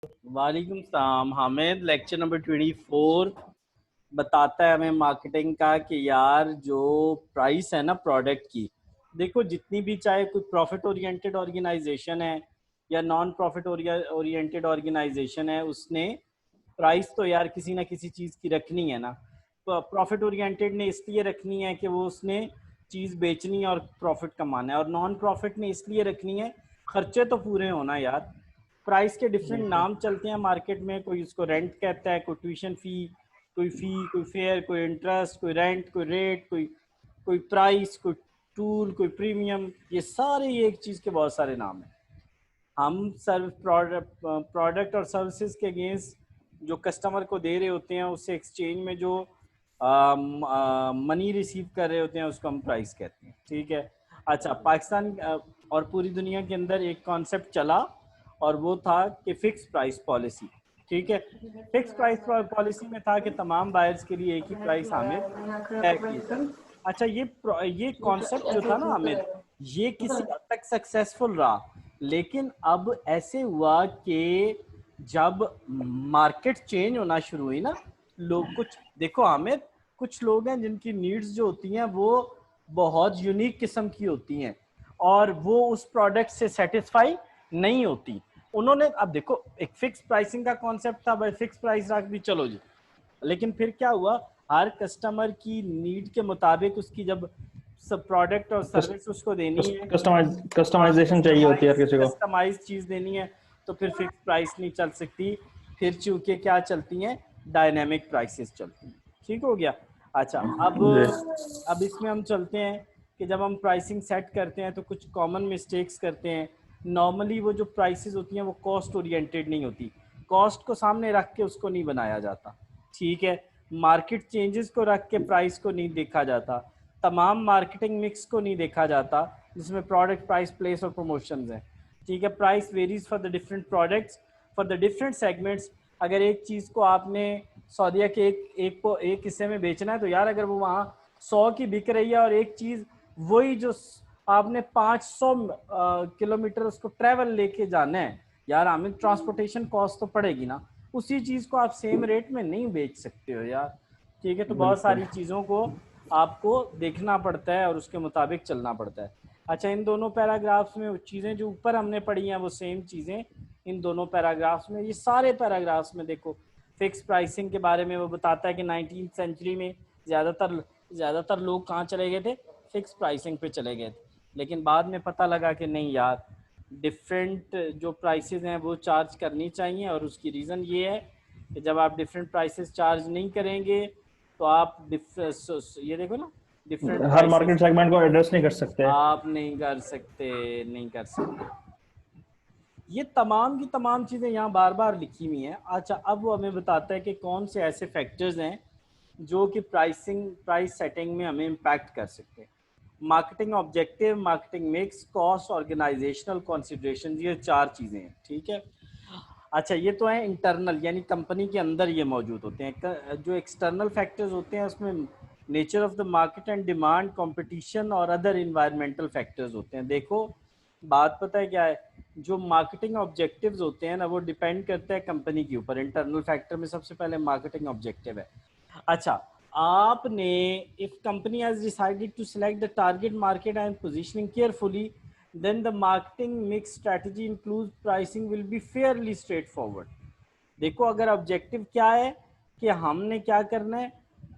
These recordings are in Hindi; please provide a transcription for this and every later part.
वालेकुम सलाम हामिद। लेक्चर नंबर 24 बताता है हमें मार्केटिंग का कि यार जो प्राइस है ना प्रोडक्ट की, देखो जितनी भी चाहे कोई प्रॉफिट ओरिएंटेड ऑर्गेनाइजेशन है या नॉन प्रॉफिट ओरिएंटेड ऑर्गेनाइजेशन है, उसने प्राइस तो यार किसी ना किसी चीज़ की रखनी है ना। तो प्रॉफिट ओरिएंटेड ने इसलिए रखनी है कि वो उसने चीज़ बेचनी है और प्रॉफिट कमाना है, और नॉन प्रॉफिट ने इसलिए रखनी है खर्चे तो पूरे होना यार। प्राइस के डिफरेंट बिल्कुल। नाम चलते हैं मार्केट में, कोई उसको रेंट कहता है, कोई ट्यूशन फी, कोई फेयर, कोई इंटरेस्ट, कोई रेंट, कोई रेट, कोई कोई प्राइस, कोई टूल, कोई प्रीमियम। ये सारे ये एक चीज़ के बहुत सारे नाम हैं। हम सर्व प्रोडक्ट और सर्विसेज के अगेंस्ट जो कस्टमर को दे रहे होते हैं, उससे एक्सचेंज में जो मनी रिसीव कर रहे होते हैं, उसको हम प्राइस कहते हैं। ठीक है। अच्छा, पाकिस्तान और पूरी दुनिया के अंदर एक कॉन्सेप्ट चला और वो था कि फिक्स प्राइस पॉलिसी। ठीक है। फिक्स प्राइस पॉलिसी में था कि तमाम बायर्स के लिए एक ही प्राइस हामिद तय किए जाए। अच्छा, ये कॉन्सेप्ट जो था ना हामिद, ये किसी हद तक सक्सेसफुल रहा, लेकिन अब ऐसे हुआ कि जब मार्केट चेंज होना शुरू हुई ना, लोग कुछ देखो आमिर, कुछ लोग हैं जिनकी नीड्स जो होती हैं वो बहुत यूनिक किस्म की होती हैं और वो उस प्रोडक्ट से सेटिस्फाई नहीं होती। उन्होंने, अब देखो, एक फिक्स प्राइसिंग का कॉन्सेप्ट था, भाई फिक्स प्राइस रख दी, चलो जी। लेकिन फिर क्या हुआ, हर कस्टमर की नीड के मुताबिक उसकी जब सब प्रोडक्ट और सर्विस उसको देनी है, हाँ, कस्टमाइजेशन चाहिए होती है हर किसी को। कस्टमाइज चीज़ देनी है, तो फिर फिक्स प्राइस नहीं चल सकती। फिर चूंकि क्या चलती हैं, डायनेमिक प्राइसेस चलती हैं। ठीक हो गया। अच्छा, अब इसमें हम चलते हैं कि जब हम प्राइसिंग सेट करते हैं तो कुछ कॉमन मिस्टेक्स करते हैं। नॉर्मली वो जो प्राइसेस होती हैं वो कॉस्ट ओरिएंटेड नहीं होती, कॉस्ट को सामने रख के उसको नहीं बनाया जाता। ठीक है। मार्केट चेंजेस को रख के प्राइस को नहीं देखा जाता, तमाम मार्केटिंग मिक्स को नहीं देखा जाता जिसमें प्रोडक्ट, प्राइस, प्लेस और प्रमोशंस हैं। ठीक है। Price varies for the different products, for the different segments. अगर एक चीज़ को आपने सऊदीया के एक हिस्से में बेचना है, तो यार अगर वो वहाँ 100 की बिक रही है और एक चीज़ वही जो आपने 500 किलोमीटर उसको ट्रेवल लेके जाना है, यार हमें ट्रांसपोर्टेशन कॉस्ट तो पड़ेगी ना। उसी चीज़ को आप सेम रेट में नहीं बेच सकते हो यार। ठीक है। तो बहुत बिल्कुल। सारी चीज़ों को आपको देखना पड़ता है और उसके मुताबिक चलना पड़ता है। अच्छा, इन दोनों पैराग्राफ्स में चीज़ें जो ऊपर हमने पढ़ी हैं वो सेम चीज़ें इन दोनों पैराग्राफ्स में, ये सारे पैराग्राफ्स में देखो। फिक्स प्राइसिंग के बारे में वो बताता है कि 19वीं सेंचुरी में ज़्यादातर लोग कहाँ चले गए थे, फिक्स प्राइसिंग पे चले गए थे। लेकिन बाद में पता लगा कि नहीं यार, डिफरेंट जो प्राइसेस हैं वो चार्ज करनी चाहिए, और उसकी रीज़न ये है कि जब आप डिफरेंट प्राइसेस चार्ज नहीं करेंगे तो आप ये देखो ना, डिफरेंट हर प्राइसेस मार्केट सेगमेंट को एड्रेस नहीं कर सकते। आप नहीं कर सकते। ये तमाम की तमाम चीज़ें यहाँ बार बार लिखी हुई हैं। अच्छा, अब वो हमें बताता है कि कौन से ऐसे फैक्टर्स हैं जो कि प्राइस सेटिंग में हमें इम्पैक्ट कर सकते हैं। Marketing objective, marketing mix, cost, organisational consideration, ये 4 चीज़ें हैं। ठीक है। अच्छा, ये तो है इंटरनल, यानी कंपनी के अंदर ये मौजूद होते हैं। जो एक्सटर्नल फैक्टर्स होते हैं उसमें nature of the market and demand, competition और अदर इन्वायरमेंटल फैक्टर्स होते हैं। देखो, बात पता है क्या है, जो मार्केटिंग ऑब्जेक्टिव्स होते हैं ना, वो डिपेंड करता है कंपनी के ऊपर। इंटरनल फैक्टर में सबसे पहले मार्केटिंग ऑब्जेक्टिव है। अच्छा, आपने, if company has decided to select the target market and positioning carefully, then the marketing mix strategy includes pricing will be fairly straightforward। देखो, अगर ऑब्जेक्टिव क्या है कि हमने क्या करना है,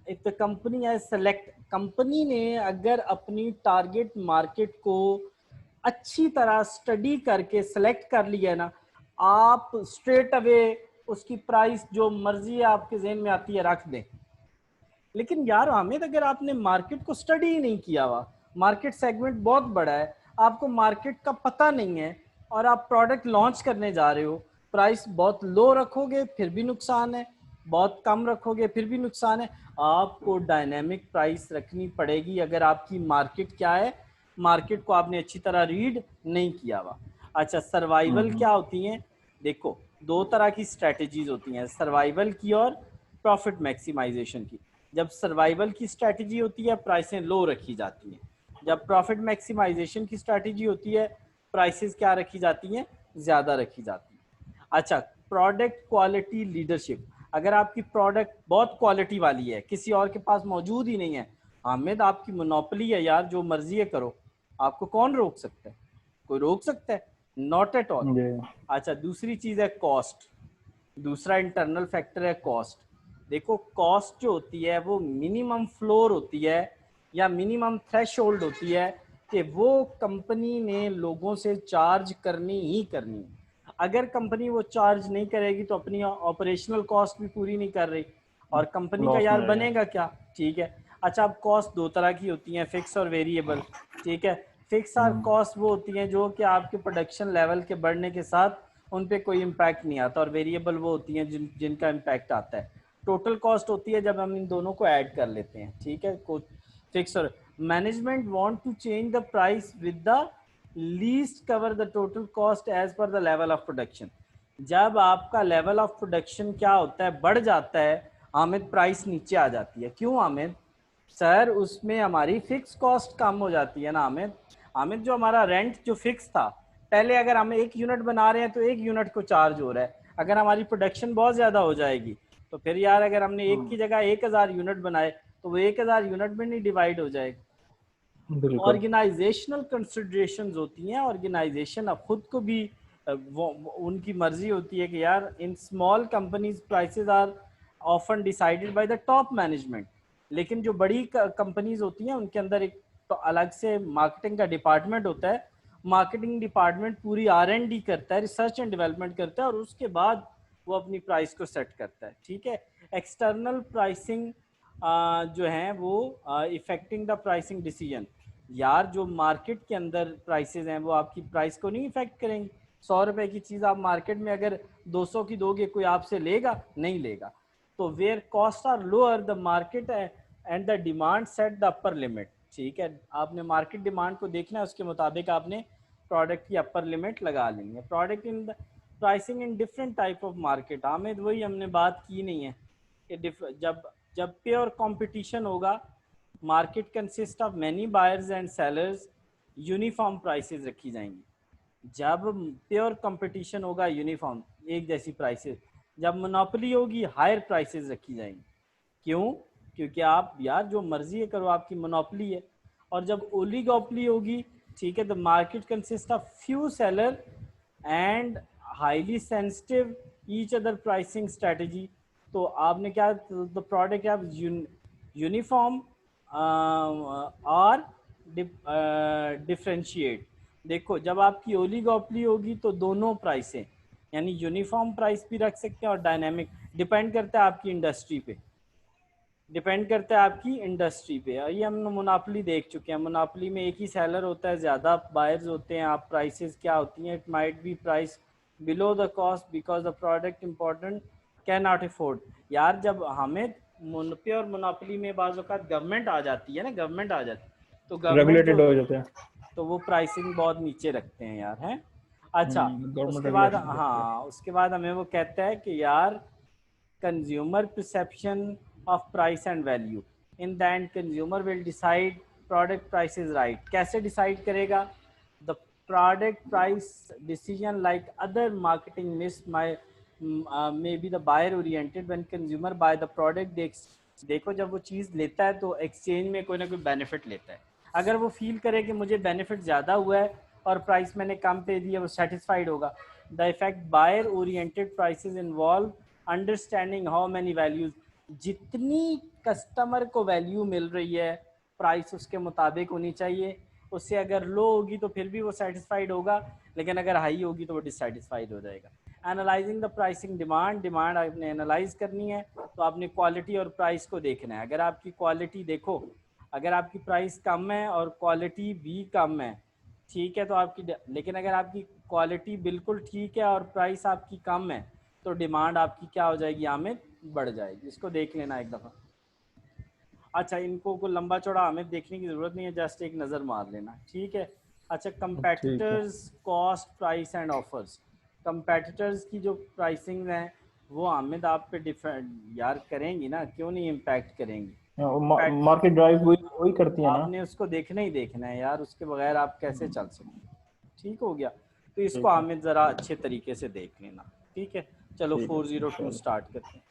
इफ द कंपनी है सेलेक्ट, कंपनी ने अगर अपनी टारगेट मार्केट को अच्छी तरह स्टडी करके सेलेक्ट कर लिया है ना, आप स्ट्रेट अवे उसकी प्राइस जो मर्जी आपके जहन में आती है रख दें। लेकिन यार हामिद, अगर आपने मार्केट को स्टडी ही नहीं किया हुआ, मार्केट सेगमेंट बहुत बड़ा है, आपको मार्केट का पता नहीं है, और आप प्रोडक्ट लॉन्च करने जा रहे हो, प्राइस बहुत लो रखोगे फिर भी नुकसान है, बहुत कम रखोगे फिर भी नुकसान है। आपको डायनेमिक प्राइस रखनी पड़ेगी अगर आपकी मार्केट क्या है, मार्केट को आपने अच्छी तरह रीड नहीं किया हुआ। अच्छा, सर्वाइवल क्या होती हैं, देखो, 2 तरह की स्ट्रैटेजीज होती हैं, सर्वाइवल की और प्रॉफिट मैक्सिमाइजेशन की। जब सर्वाइवल की स्ट्रैटेजी होती है, प्राइसें लो रखी जाती हैं। जब प्रॉफिट मैक्सिमाइजेशन की स्ट्रैटेजी होती है, प्राइसेस क्या रखी जाती हैं, ज़्यादा रखी जाती हैं। अच्छा, प्रोडक्ट क्वालिटी लीडरशिप। अगर आपकी प्रोडक्ट बहुत क्वालिटी वाली है, किसी और के पास मौजूद ही नहीं है, हामिद आपकी मोनोपोली है यार, जो मर्जी है करो, आपको कौन रोक सकता है? कोई रोक सकता है? Not at all. जी। अच्छा, दूसरी चीज है कॉस्ट। दूसरा इंटरनल फैक्टर है कॉस्ट। देखो कॉस्ट जो होती है वो मिनिमम फ्लोर होती है या मिनिमम थ्रेशोल्ड होती है कि वो कंपनी ने लोगों से चार्ज करनी ही करनी है। अगर कंपनी वो चार्ज नहीं करेगी तो अपनी ऑपरेशनल कॉस्ट भी पूरी नहीं कर रही, और कंपनी का लॉस में यार रहेगा। बनेगा क्या? ठीक है। अच्छा, अब कॉस्ट दो तरह की होती हैं, फिक्स और वेरिएबल। ठीक है। फिक्स आर कॉस्ट वो होती हैं जो कि आपके प्रोडक्शन लेवल के बढ़ने के साथ उन पे कोई इम्पैक्ट नहीं आता, और वेरिएबल वो होती हैं जिनका इम्पैक्ट आता है। टोटल कॉस्ट होती है जब हम इन दोनों को ऐड कर लेते हैं। ठीक है। फिक्स और management want to change the price with the least cover the total cost as per the level of production. जब आपका लेवल ऑफ प्रोडक्शन क्या होता है, बढ़ जाता है, हामिद प्राइस नीचे आ जाती है। क्यों हामिद? सर उसमें हमारी फिक्स कॉस्ट कम हो जाती है ना हामिद। हामिद जो हमारा रेंट जो फिक्स था, पहले अगर हम एक यूनिट बना रहे हैं तो एक यूनिट को चार्ज हो रहा है। अगर हमारी प्रोडक्शन बहुत ज़्यादा हो जाएगी तो फिर यार अगर हमने एक की जगह 1000 यूनिट बनाए तो वो 1000 यूनिट में नहीं डिवाइड हो जाएगा। बिल्कुल। ऑर्गेनाइजेशनल कंसिडरेशंस होती हैं। ऑर्गेनाइजेशन अब खुद को भी उनकी मर्जी होती है कि यार in small companies prices are often decided by the top management, लेकिन जो बड़ी कंपनीज होती हैं उनके अंदर एक तो अलग से मार्केटिंग का डिपार्टमेंट होता है। मार्केटिंग डिपार्टमेंट पूरी R&D करता है, रिसर्च एंड डेवलपमेंट करता है, और उसके बाद वो अपनी प्राइस को सेट करता है। ठीक है। एक्सटर्नल प्राइसिंग जो है वो इफेक्टिंग द प्राइसिंग डिसीजन। यार जो मार्केट के अंदर प्राइसेस हैं वो आपकी प्राइस को नहीं इफेक्ट करेंगे। 100 रुपए की चीज़ आप मार्केट में अगर 200 की दोगे, कोई आपसे लेगा? नहीं लेगा। तो where cost are lower the market and the demand set the upper limit. ठीक है। आपने मार्केट डिमांड को देखना है, उसके मुताबिक आपने प्रोडक्ट की अपर लिमिट लगा लेंगे। Product in the pricing in different type of market. Hamid वही हमने बात की नहीं है कि जब जब प्योर कंपटीशन होगा, market consist of many buyers and sellers, uniform prices रखी जाएंगी। जब प्योर कंपटीशन होगा, यूनिफॉर्म एक जैसी प्राइसेस। जब मोनोपोली होगी, हायर प्राइसेस रखी जाएंगी। क्यों? क्योंकि आप यार जो मर्जी है करो, आपकी मोनोपोली है। और जब ओलिगोपोली होगी, ठीक है, the market consist of few seller and highly sensitive each other pricing strategy. तो आपने क्या, द प्रोडक्ट आप यूनिफॉर्म और डिफ्रेंशिएट। देखो जब आपकी ओलिगोपोली होगी तो दोनों प्राइसें, यानी यूनिफॉर्म प्राइस भी रख सकते हैं और डायनामिक, डिपेंड करता है आपकी इंडस्ट्री पे, डिपेंड करता है आपकी इंडस्ट्री पे। ये हम मोनोपोली देख चुके हैं। मोनोपोली में एक ही सेलर होता है, ज़्यादा बायर्स होते हैं। आप प्राइसेस क्या होती हैं? It might be price below the cost because the product important can not afford. यार जब हमें प्योर मोनोपोली में बाज़ औक़ात गवर्नमेंट आ जाती है ना, गवर्नमेंट आ जाती है तो गवर्नमेंट जो रेगुलेटेड हो जाते हैं। तो वो प्राइसिंग बहुत नीचे रखते हैं यार, हैं। अच्छा, गवर्नमेंट उसके बाद रेगुलेशन करती है। हाँ, उसके बाद हमें वो कहता है कि यार consumer perception of price and value, in the end consumer will decide product price is right। कैसे decide करेगा? the product price decision like other marketing miss my may be the buyer oriented when consumer buy the product they देखो जब वो चीज़ लेता है तो एक्सचेंज में कोई ना कोई बेनिफिट लेता है। अगर वो फील करे कि मुझे बेनिफिट ज़्यादा हुआ है और प्राइस मैंने कम पे दिया, वो सेटिस्फाइड होगा। The effect buyer oriented prices involve understanding how many values. जितनी कस्टमर को वैल्यू मिल रही है, प्राइस उसके मुताबिक होनी चाहिए। उससे अगर लो होगी तो फिर भी वो सेटिस्फाइड होगा, लेकिन अगर हाई होगी तो वो डिससेटिस्फाइड हो जाएगा। Analysing the pricing demand, demand आपने एनालाइज करनी है तो आपने क्वालिटी और प्राइस को देखना है। अगर आपकी क्वालिटी देखो, अगर आपकी प्राइस कम है और क्वालिटी भी कम है, ठीक है, तो आपकी, लेकिन अगर आपकी क्वालिटी बिल्कुल ठीक है और प्राइस आपकी कम है तो डिमांड आपकी क्या हो जाएगी आमिर? बढ़ जाएगी। इसको देख लेना एक दफ़ा। अच्छा, इनको को लंबा चौड़ा हमें देखने की ज़रूरत नहीं है, जस्ट एक नज़र मार लेना, ठीक है। अच्छा, ठीक है। Competitors cost price and offers. Competitors की जो प्राइसिंग है वो आमिद आप पे डिफरेंट यार करेंगी ना, क्यों नहीं इम्पैक्ट करेंगी? मार्केट ड्राइव वही वही करती है ना। आपने उसको देखना ही देखना है यार, उसके बगैर आप कैसे चल सकते? ठीक हो गया। तो इसको ठीक है। आमिद ज़रा अच्छे तरीके से देख लेना, ठीक है। चलो ठीक है 402 इंशाल्लाह। स्टार्ट करते हैं।